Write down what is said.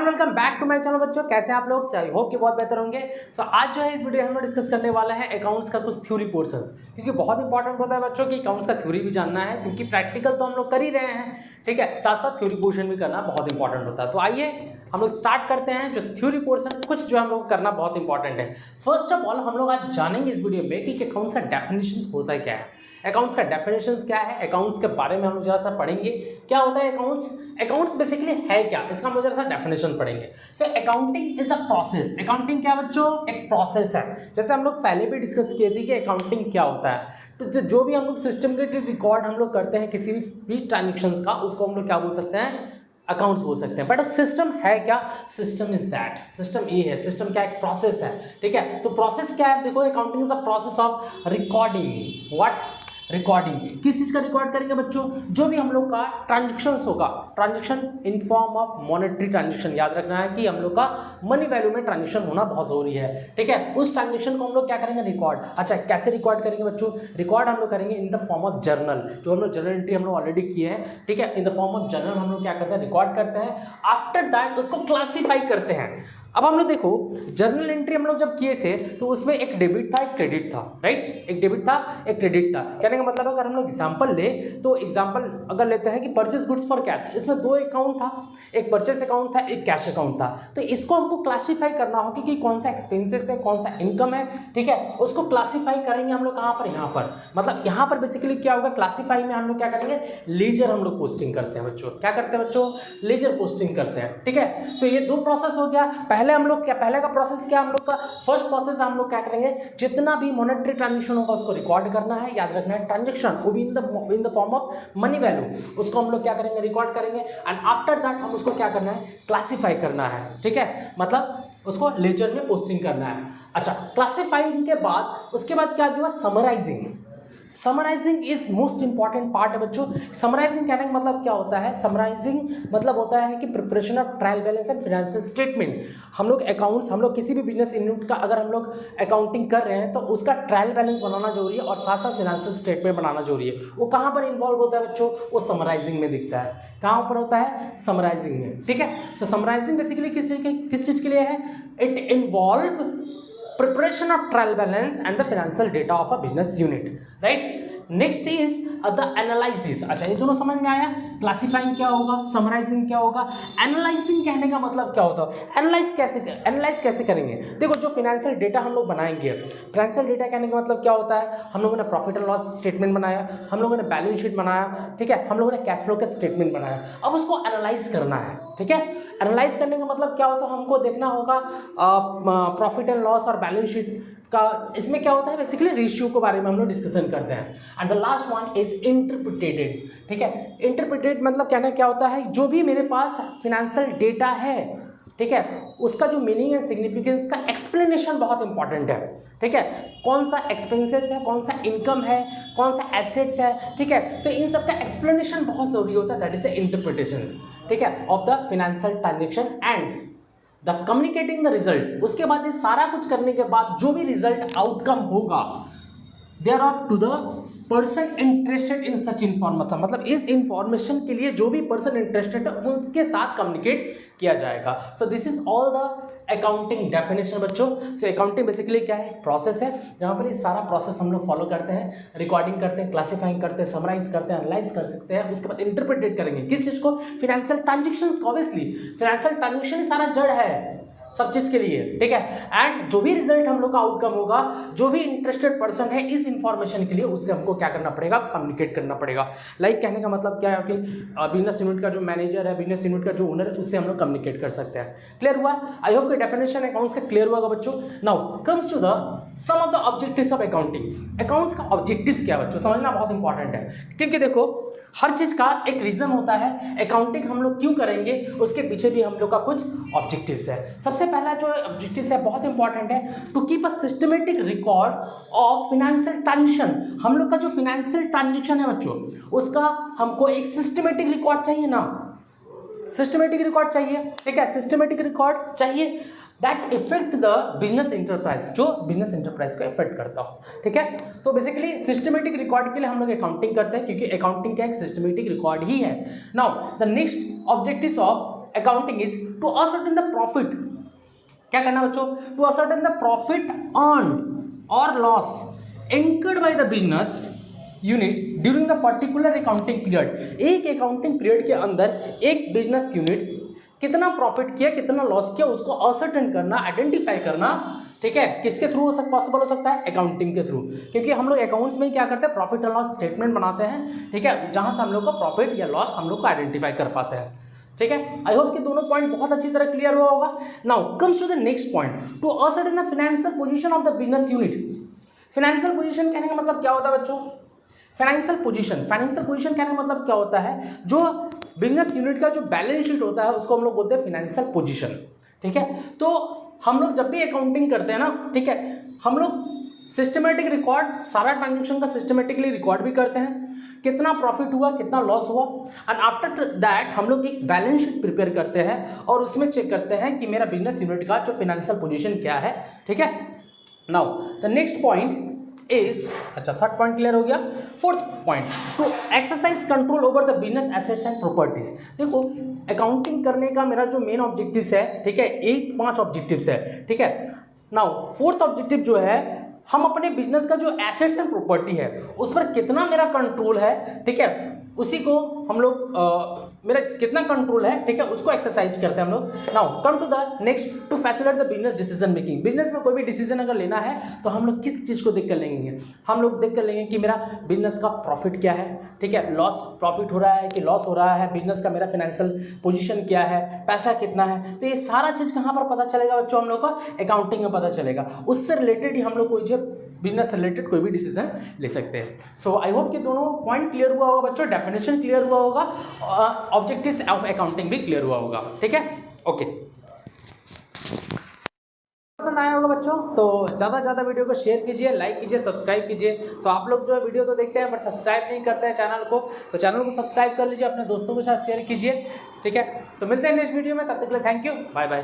Welcome back to my channel बच्चों। कैसे आप लोग? आई होप कि बहुत बेहतर होंगे। आज जो है इस वीडियो में हम डिस्कस करने वाले हैं अकाउंट्स का कुछ थ्योरी पोर्शंस, क्योंकि बहुत इंपॉर्टेंट होता है बच्चों कि अकाउंट्स का थ्योरी भी जानना है, क्योंकि प्रैक्टिकल तो हम लोग कर ही रहे हैं, ठीक है, साथ साथ थ्योरी पोर्शन भी करना बहुत इंपॉर्टेंट होता है। तो आइए हम लोग स्टार्ट करते हैं। जो थ्योरी पोर्शन कुछ जो हम लोग करना बहुत इंपॉर्टेंट है। फर्स्ट ऑफ ऑल हम लोग आज जानेंगे इस वीडियो में कि अकाउंट्स का डेफिनेशन होता है क्या है, अकाउंट्स का डेफिनेशंस क्या है, अकाउंट्स के बारे में हम लोग जरा सा पढ़ेंगे क्या होता है अकाउंट्स, अकाउंट्स बेसिकली है क्या, इसका हम लोग जरा सा डेफिनेशन पढ़ेंगे। So accounting is a process. Accounting क्या बच्चों? एक प्रोसेस है। जैसे हम लोग पहले भी डिस्कस किए थे कि अकाउंटिंग क्या होता है, तो जो भी हम लोग सिस्टमेटिक रिकॉर्ड हम लोग करते हैं किसी भी ट्रांजेक्शंस का, उसको हम लोग क्या बोल सकते हैं? अकाउंट्स बोल सकते हैं। बट अब सिस्टम है क्या? सिस्टम इज दैट, सिस्टम ये है, सिस्टम क्या? एक प्रोसेस है, ठीक है। तो प्रोसेस क्या है? देखो, accounting is a process of recording. What? Recording. किस चीज़ का रिकॉर्ड करेंगे बच्चों? जो भी हम लोग का ट्रांजेक्शन होगा, transaction in form of monetary transaction. याद रखना है कि हम लोग का मनी वैल्यू में ट्रांजेक्शन होना बहुत जरूरी है, ठीक है। उस ट्रांजेक्शन को हम लोग क्या करेंगे? रिकॉर्ड। अच्छा, कैसे रिकॉर्ड करेंगे बच्चों? रिकॉर्ड हम लोग करेंगे in the form of journal. जो हम लोग जर्नल एंट्री हम लोग ऑलरेडी किए हैं, ठीक है, in the form of journal हम लोग क्या करते हैं? रिकॉर्ड करते हैं। आफ्टर दैट उसको क्लासीफाई करते हैं। अब हम लोग देखो, जर्नल एंट्री हम लोग जब किए थे तो उसमें एक डेबिट था, एक क्रेडिट था, राइट। एक डेबिट था, एक क्रेडिट था। कहने का मतलब अगर हम लोग एग्जांपल ले तो एग्जांपल अगर लेते हैं कि परचेज गुड्स फॉर कैश, इसमें दो अकाउंट था, एक परचेज अकाउंट था, एक कैश अकाउंट था। तो इसको हमको क्लासीफाई करना होगा कि कौन सा एक्सपेंसेस है, कौन सा इनकम है, ठीक है। उसको क्लासीफाई करेंगे हम लोग कहाँ पर? यहाँ पर। मतलब यहाँ पर बेसिकली क्या होगा? क्लासीफाई में हम लोग क्या करेंगे? लेजर हम लोग पोस्टिंग करते हैं बच्चों। क्या करते हैं बच्चों? लेजर पोस्टिंग करते हैं, ठीक है। सो ये दो प्रोसेस हो गया। पहले हम लोग क्या, पहले का प्रोसेस क्या हम लोग का? फर्स्ट प्रोसेस हम लोग क्या करेंगे? जितना भी मॉनेटरी ट्रांजेक्शन होगा उसको रिकॉर्ड करना है। याद रखना है, ट्रांजेक्शन वो भी in the form of money value, उसको हम लोग क्या करेंगे? रिकॉर्ड करेंगे। एंड आफ्टर दैट हम उसको क्या करना है? क्लासीफाई करना है, ठीक है। मतलब उसको लेजर में पोस्टिंग करना है। अच्छा, क्लासीफाइंग के बाद उसके बाद क्या हुआ? Summarising. Summarising is most important part है बच्चों। समराइजिंग कहने का मतलब क्या होता है? समराइजिंग मतलब होता है कि preparation of trial balance and financial statement. हम लोग अकाउंट्स, हम लोग किसी भी बिजनेस यूनिट का अगर हम लोग अकाउंटिंग कर रहे हैं तो उसका ट्रायल बैलेंस बनाना जरूरी है और साथ साथ फाइनेंशियल स्टेटमेंट बनाना जरूरी है। वो कहाँ पर इन्वॉल्व होता है बच्चों? वो समराइजिंग में दिखता है। कहाँ पर होता है? समराइजिंग में, ठीक है। तो समराइजिंग बेसिकली किस चीज के लिए है? It involve preparation of trial balance and the financial data of a business unit, right? Next is the analysis. अच्छा, ये दोनों समझ में आया? क्लासिफाइंग क्या होगा, समराइजिंग क्या होगा, एनालाइजिंग कहने का मतलब क्या होता है? एनालाइज कैसे करेंगे? देखो, जो फाइनेंशियल डेटा हम लोग बनाएंगे, फाइनेंशियल डेटा कहने का मतलब क्या होता है? हम लोगों ने प्रॉफिट एंड लॉस स्टेटमेंट बनाया, हम लोगों ने बैलेंस शीट बनाया, ठीक है, हम लोगों ने कैश फ्लो का स्टेटमेंट बनाया। अब उसको एनालाइज करना है, ठीक है। एनालाइज करने का मतलब क्या होता है? हमको देखना होगा प्रॉफिट एंड लॉस और बैलेंस शीट का। इसमें क्या होता है? बेसिकली रेशियो के बारे में हम लोग डिस्कशन करते हैं। And the last one is interpreted, ठीक है। इंटरप्रिटेड मतलब कहना क्या होता है? जो भी मेरे पास फाइनेंशियल डेटा है, ठीक है, उसका जो मीनिंग है, सिग्निफिकेंस का एक्सप्लेनेशन बहुत इंपॉर्टेंट है, ठीक है। कौन सा एक्सपेंसेस है, कौन सा इनकम है, कौन सा एसेट्स है, ठीक है। तो इन सब का एक्सप्लेनेशन बहुत जरूरी होता है। दैट इज द इंटरप्रिटेशन, ठीक है, of the financial transaction and the communicating the result. उसके बाद ये सारा कुछ करने के बाद जो भी रिजल्ट आउटकम होगा, there are to the person interested in such information. मतलब इस इंफॉर्मेशन के लिए जो भी पर्सन इंटरेस्टेड है उनके साथ कम्युनिकेट किया जाएगा। So this is all the accounting definition बच्चों। सो अकाउंटिंग बेसिकली क्या है? प्रोसेस है, जहाँ पर ये सारा प्रोसेस हम लोग फॉलो करते हैं, रिकॉर्डिंग करते हैं, क्लासीफाइंग करते हैं, समराइज करते हैं, एनालाइज कर सकते हैं। उसके बाद इंटरप्रेटेट करेंगे किस चीज़ को? फाइनेंशियल ट्रांजेक्शंस को। ऑब्वियसली फाइनेंशियल ट्रांजेक्शन ही सारा जड़ है सब चीज के लिए, ठीक है। एंड जो भी रिजल्ट हम लोग का आउटकम होगा, जो भी इंटरेस्टेड पर्सन है इस इंफॉर्मेशन के लिए, उससे हमको क्या करना पड़ेगा? कम्युनिकेट करना पड़ेगा। लाइक कहने का मतलब क्या है कि बिजनेस यूनिट का जो मैनेजर है, बिजनेस यूनिट का जो ओनर है, उससे हम लोग कम्युनिकेट कर सकते हैं। क्लियर हुआ? आई होप कि डेफिनेशन अकाउंट्स का क्लियर हुआ बच्चों। Now comes to the some of the objectives of accounting. Accounts का ऑब्जेक्टिव्स क्या है बच्चों? समझना बहुत इंपॉर्टेंट है, क्योंकि देखो हर चीज का एक रीजन होता है। अकाउंटिंग हम लोग क्यों करेंगे, उसके पीछे भी हम लोग का कुछ ऑब्जेक्टिव्स है। सबसे पहला जो ऑब्जेक्टिव्स है बहुत इंपॉर्टेंट है, to keep a systematic record of financial transaction. हम लोग का जो फाइनेंशियल ट्रांजेक्शन है बच्चों, उसका हमको एक सिस्टमेटिक रिकॉर्ड चाहिए ना, सिस्टमेटिक रिकॉर्ड चाहिए, ठीक है, सिस्टमेटिक रिकॉर्ड चाहिए that effect the business enterprise, जो बिजनेस इंटरप्राइज को इफेक्ट करता हो, ठीक है। तो बेसिकली सिस्टमेटिक रिकॉर्ड के लिए हम लोग अकाउंटिंग करते हैं, क्योंकि अकाउंटिंग का एक सिस्टमेटिक रिकॉर्ड ही है। Now the next objectives of accounting is to ascertain the profit, क्या करना बच्चों, to ascertain the profit earned और loss incurred by the business unit during the particular accounting period. एक अकाउंटिंग पीरियड के अंदर एक बिजनेस यूनिट कितना profit किया कितना लॉस किया उसको असर्टेन करना, आइडेंटिफाई करना, ठीक है, किसके थ्रू पॉसिबल हो सकता है, अकाउंटिंग के थ्रू। क्योंकि हम लोग अकाउंट्स में क्या करते हैं, प्रॉफिट एंड लॉस स्टेटमेंट बनाते हैं, ठीक है, जहां से हम लोग का प्रॉफिट या लॉस हम लोग को आइडेंटिफाई कर पाते हैं, ठीक है। आई होप कि दोनों पॉइंट बहुत अच्छी तरह क्लियर हुआ होगा। Now comes to the next point, to ascertain the financial position of the business unit. Financial position कहने का मतलब क्या होता है बच्चों, फाइनेंशियल पोजीशन कहने का मतलब क्या होता है, जो बिजनेस यूनिट का जो बैलेंस शीट होता है उसको हम लोग बोलते हैं फाइनेंशियल पोजीशन, ठीक है। तो हम लोग जब भी अकाउंटिंग करते हैं ना, ठीक है, हम लोग सिस्टमेटिक रिकॉर्ड, सारा ट्रांजेक्शन का सिस्टमेटिकली रिकॉर्ड भी करते हैं, कितना प्रॉफिट हुआ कितना लॉस हुआ, एंड आफ्टर दैट हम लोग एक बैलेंस शीट प्रिपेयर करते हैं और उसमें चेक करते हैं कि मेरा बिजनेस यूनिट का जो फाइनेंशियल पोजीशन क्या है, ठीक है। Now the next point is, अच्छा थर्ड पॉइंट क्लियर हो गया। Fourth point, to exercise control over the business assets and properties. देखो अकाउंटिंग करने का मेरा जो मेन ऑब्जेक्टिव्स है, ठीक है, 5 ऑब्जेक्टिव्स है, ठीक है। नाउ फोर्थ ऑब्जेक्टिव जो है, हम अपने बिजनेस का जो एसेट्स एंड प्रॉपर्टी है उस पर कितना मेरा कंट्रोल है, ठीक है, उसी को हम लोग मेरा कितना कंट्रोल है, ठीक है, उसको एक्सरसाइज करते हैं हम लोग। Now come to the next, to facilitate the business decision making. Business में कोई भी डिसीजन अगर लेना है तो हम लोग किस चीज़ को देख कर लेंगे, हम लोग देख कर लेंगे कि मेरा बिजनेस का प्रॉफिट क्या है, ठीक है, लॉस प्रॉफिट हो रहा है कि लॉस हो रहा है, बिजनेस का मेरा फाइनेंशियल पोजीशन क्या है, पैसा कितना है। तो ये सारा चीज़ कहाँ पर पता चलेगा बच्चों, हम लोग को अकाउंटिंग में पता चलेगा। उससे रिलेटेड ही हम लोग कोई जो बिजनेस से रिलेटेड कोई भी डिसीजन ले सकते हैं। सो आई होप कि दोनों पॉइंट क्लियर हुआ होगा बच्चों, डेफिनेशन क्लियर हुआ होगा, ऑब्जेक्टिव्स ऑफ अकाउंटिंग भी क्लियर हुआ होगा, ठीक है, ओके। पसंद आया होगा बच्चों तो ज़्यादा से ज़्यादा वीडियो को शेयर कीजिए, लाइक कीजिए, सब्सक्राइब कीजिए। सो आप लोग जो है वीडियो तो देखते हैं बट सब्सक्राइब नहीं करते हैं चैनल को, तो चैनल को सब्सक्राइब कर लीजिए, अपने दोस्तों के साथ शेयर कीजिए, ठीक है। सो मिलते हैं नेक्स्ट वीडियो में, तब तक के लिए थैंक यू, बाय बाय।